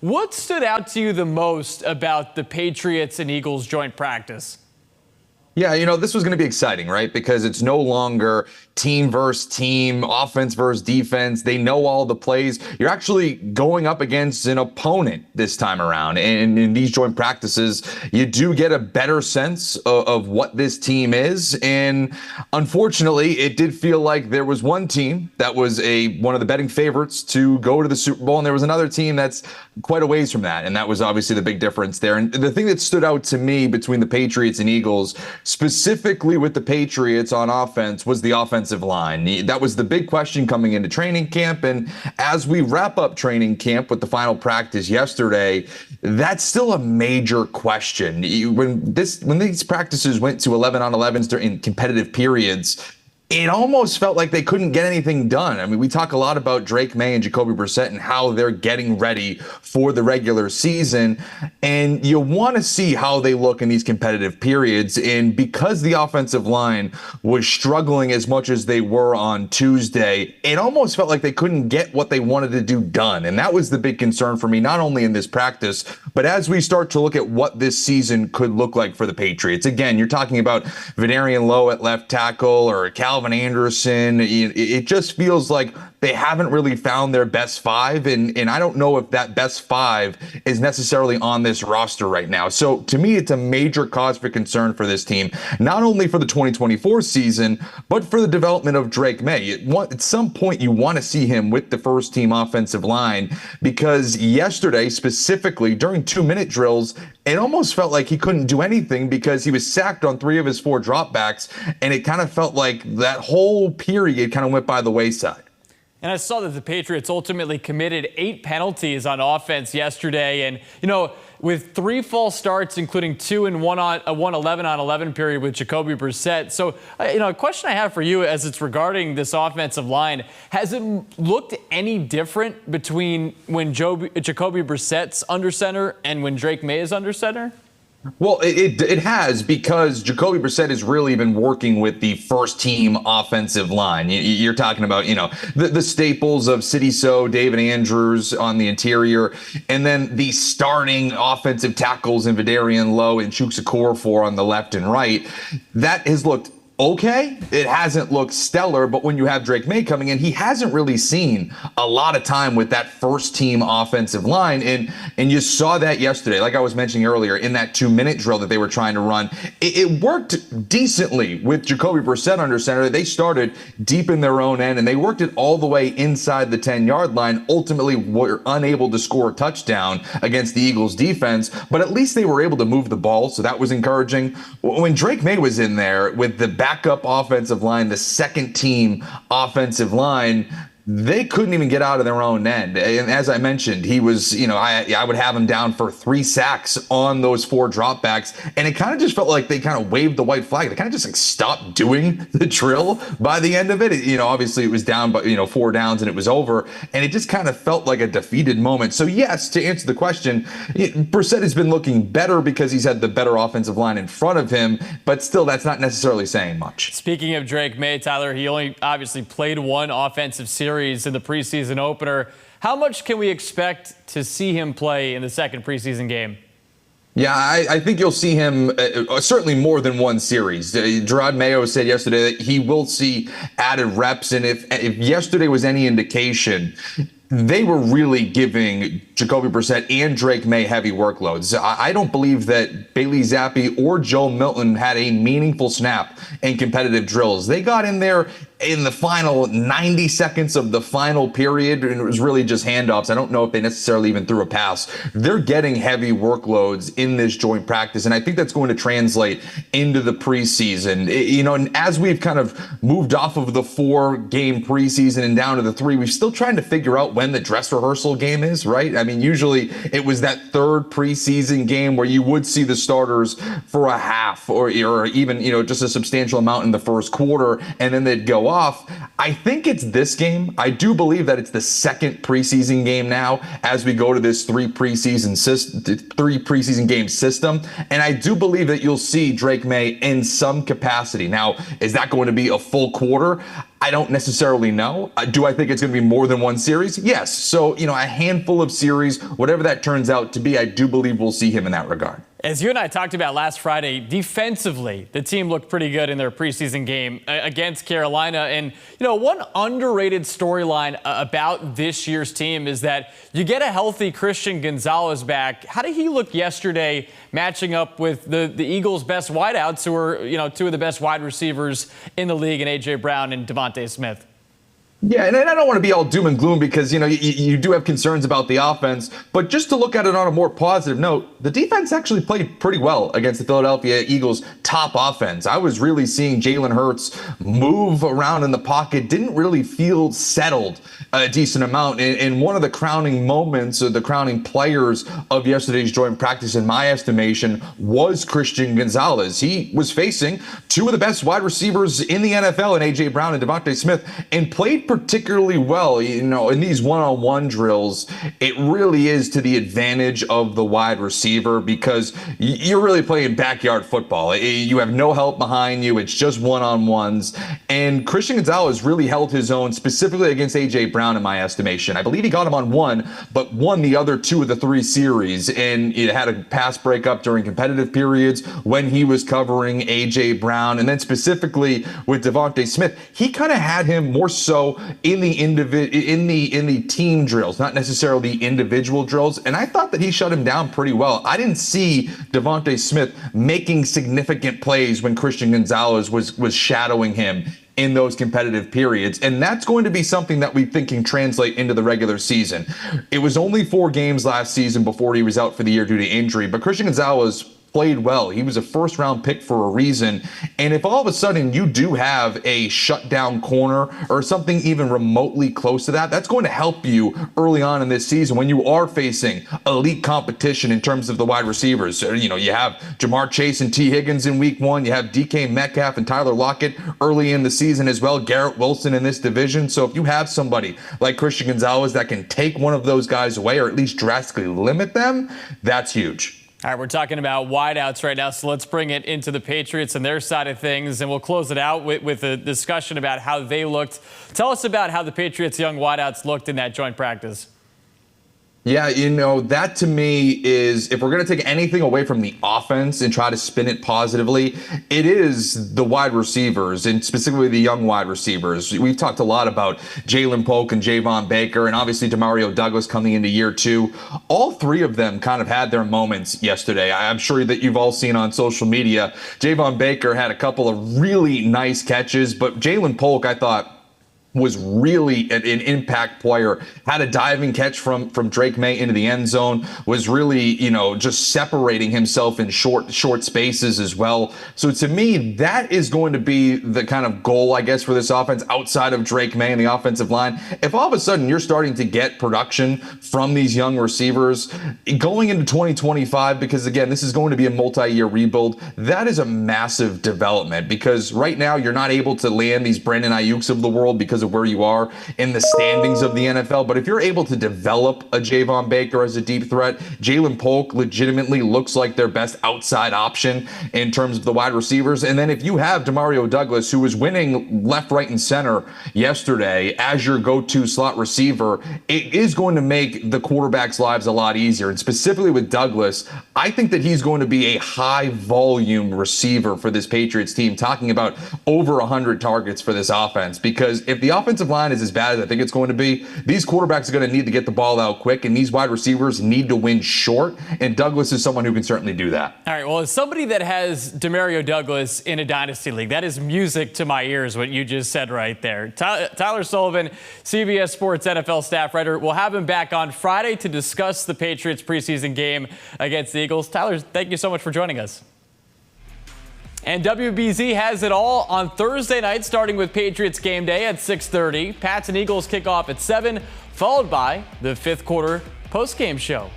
What stood out to you the most about the Patriots and Eagles joint practice? Yeah, this was going to be exciting, right? Because it's no longer team versus team, offense versus defense. They know all the plays. You're actually going up against an opponent this time around. And in these joint practices, you do get a better sense of what this team is. And unfortunately, it did feel like there was one team that was one of the betting favorites to go to the Super Bowl. And there was another team that's quite a ways from that. And that was obviously the big difference there. And the thing that stood out to me between the Patriots and Eagles, specifically with the Patriots on offense, was the offensive line. That was the big question coming into training camp. And as we wrap up training camp with the final practice yesterday, that's still a major question. When these practices went to 11 on 11s during competitive periods, it almost felt like they couldn't get anything done. I mean, we talk a lot about Drake Maye and Jacoby Brissett and how they're getting ready for the regular season. And you want to see how they look in these competitive periods. And because the offensive line was struggling as much as they were on Tuesday, it almost felt like they couldn't get what they wanted to do done. And that was the big concern for me, not only in this practice, but as we start to look at what this season could look like for the Patriots. Again, you're talking about Vederian Lowe at left tackle or Calvin Anderson. It just feels like they haven't really found their best five, and I don't know if that best five is necessarily on this roster right now. So to me, it's a major cause for concern for this team, not only for the 2024 season, but for the development of Drake Maye. At some point, you want to see him with the first team offensive line, because yesterday, specifically during 2-minute drills, it almost felt like he couldn't do anything because he was sacked on 3 of his 4 dropbacks, and it kind of felt like that whole period kind of went by the wayside. And I saw that the Patriots ultimately committed 8 penalties on offense yesterday. And, with 3 false starts, including 2 and 1 11 on 11 period with Jacoby Brissett. So, a question I have for you as it's regarding this offensive line, has it looked any different between when Jacoby Brissett's under center and when Drake Maye is under center? Well, it has, because Jacoby Brissett has really been working with the first team offensive line. You're talking about, the staples of City So, David Andrews on the interior, and then the starting offensive tackles in Vederian Lowe and Chuks Okorafor on the left and right. That has looked okay. It hasn't looked stellar, but when you have Drake Maye coming in, he hasn't really seen a lot of time with that first team offensive line. And you saw that yesterday, like I was mentioning earlier, in that 2-minute drill that they were trying to run. It worked decently with Jacoby Brissett under center. They started deep in their own end, and they worked it all the way inside the 10-yard line. Ultimately, were unable to score a touchdown against the Eagles defense, but at least they were able to move the ball, so that was encouraging. When Drake Maye was in there with the backup offensive line, the second team offensive line, they couldn't even get out of their own end. And as I mentioned, he was, I would have him down for 3 sacks on those 4 dropbacks. And it kind of just felt like they kind of waved the white flag. They kind of just stopped doing the drill by the end of it. Obviously it was down, but 4 downs and it was over. And it just kind of felt like a defeated moment. So yes, to answer the question, Brissett has been looking better because he's had the better offensive line in front of him. But still, that's not necessarily saying much. Speaking of Drake Maye, Tyler, he only obviously played 1 offensive series in the preseason opener. How much can we expect to see him play in the second preseason game? Yeah, I think you'll see him certainly more than 1 series. Gerard Mayo said yesterday that he will see added reps, and if yesterday was any indication, they were really giving Jacoby Brissett and Drake Maye heavy workloads. I don't believe that Bailey Zappi or Joe Milton had a meaningful snap in competitive drills. They got in there in the final 90 seconds of the final period, and it was really just handoffs. I don't know if they necessarily even threw a pass. They're getting heavy workloads in this joint practice, and I think that's going to translate into the preseason. And as we've kind of moved off of the 4-game preseason and down to the 3, we're still trying to figure out when the dress rehearsal game is, right? I mean, usually it was that 3rd preseason game where you would see the starters for a half or even, just a substantial amount in the first quarter, and then they'd go off. I think it's this game. I do believe that it's the 2nd preseason game now as we go to this 3 preseason game system. And I do believe that you'll see Drake Maye in some capacity. Now, is that going to be a full quarter? I don't necessarily know. Do I think it's going to be more than one series? Yes. So, a handful of series, whatever that turns out to be, I do believe we'll see him in that regard. As you and I talked about last Friday, defensively, the team looked pretty good in their preseason game against Carolina. And, one underrated storyline about this year's team is that you get a healthy Christian Gonzalez back. How did he look yesterday matching up with the Eagles' best wideouts, who are, two of the best wide receivers in the league, in A.J. Brown and Devontae Smith? Yeah, and I don't want to be all doom and gloom because, you do have concerns about the offense. But just to look at it on a more positive note, the defense actually played pretty well against the Philadelphia Eagles' top offense. I was really seeing Jalen Hurts move around in the pocket, didn't really feel settled a decent amount. And one of the crowning moments, or the crowning players of yesterday's joint practice, in my estimation, was Christian Gonzalez. He was facing two of the best wide receivers in the NFL, in A.J. Brown and Devontae Smith, and played particularly well. In these one-on-one drills, it really is to the advantage of the wide receiver because you're really playing backyard football. You have no help behind you. It's just one-on-ones. And Christian Gonzalez really held his own, specifically against A.J. Brown, in my estimation. I believe he got him on one, but won the other two of the three series. And it had a pass breakup during competitive periods when he was covering A.J. Brown. And then specifically with Devontae Smith, he kind of had him more so in the team drills, not necessarily the individual drills. And I thought that he shut him down pretty well. I didn't see Devontae Smith making significant plays when Christian Gonzalez was shadowing him in those competitive periods. And that's going to be something that we think can translate into the regular season. It was only 4 games last season before he was out for the year due to injury, but Christian Gonzalez played well. He was a first-round pick for a reason. And if all of a sudden you do have a shutdown corner or something even remotely close to that, that's going to help you early on in this season when you are facing elite competition in terms of the wide receivers. You have Jamar Chase and T. Higgins in week 1. You have DK Metcalf and Tyler Lockett early in the season as well. Garrett Wilson in this division. So if you have somebody like Christian Gonzalez that can take one of those guys away or at least drastically limit them, that's huge. All right, we're talking about wideouts right now, so let's bring it into the Patriots and their side of things, and we'll close it out with a discussion about how they looked. Tell us about how the Patriots' young wideouts looked in that joint practice. Yeah, that to me is, if we're going to take anything away from the offense and try to spin it positively, it is the wide receivers, and specifically the young wide receivers. We've talked a lot about Jalen Polk and Javon Baker, and obviously Demario Douglas coming into year 2. All 3 of them kind of had their moments yesterday. I'm sure that you've all seen on social media. Javon Baker had a couple of really nice catches, but Jalen Polk, I thought, was really an impact player, had a diving catch from Drake Maye into the end zone, was really, just separating himself in short spaces as well. So to me, that is going to be the kind of goal, I guess, for this offense outside of Drake Maye and the offensive line. If all of a sudden you're starting to get production from these young receivers going into 2025, because again, this is going to be a multi-year rebuild, that is a massive development, because right now you're not able to land these Brandon Ayuks of the world because of where you are in the standings of the NFL. But if you're able to develop a Javon Baker as a deep threat, Jalen Polk legitimately looks like their best outside option in terms of the wide receivers. And then if you have Demario Douglas, who was winning left, right, and center yesterday as your go-to slot receiver, it is going to make the quarterbacks' lives a lot easier. And specifically with Douglas, I think that he's going to be a high volume receiver for this Patriots team, talking about over 100 targets for this offense. Because if the offensive line is as bad as I think it's going to be, these quarterbacks are going to need to get the ball out quick, and these wide receivers need to win short, and Douglas is someone who can certainly do that. All right, well, as somebody that has Demario Douglas in a dynasty league, that is music to my ears, what you just said right there. Tyler Sullivan, CBS Sports NFL staff writer, we'll have him back on Friday to discuss the Patriots preseason game against the Eagles. Tyler, thank you so much for joining us. And WBZ has it all on Thursday night, starting with Patriots game day at 6:30. Pats and Eagles kick off at 7, followed by the 5th quarter postgame show.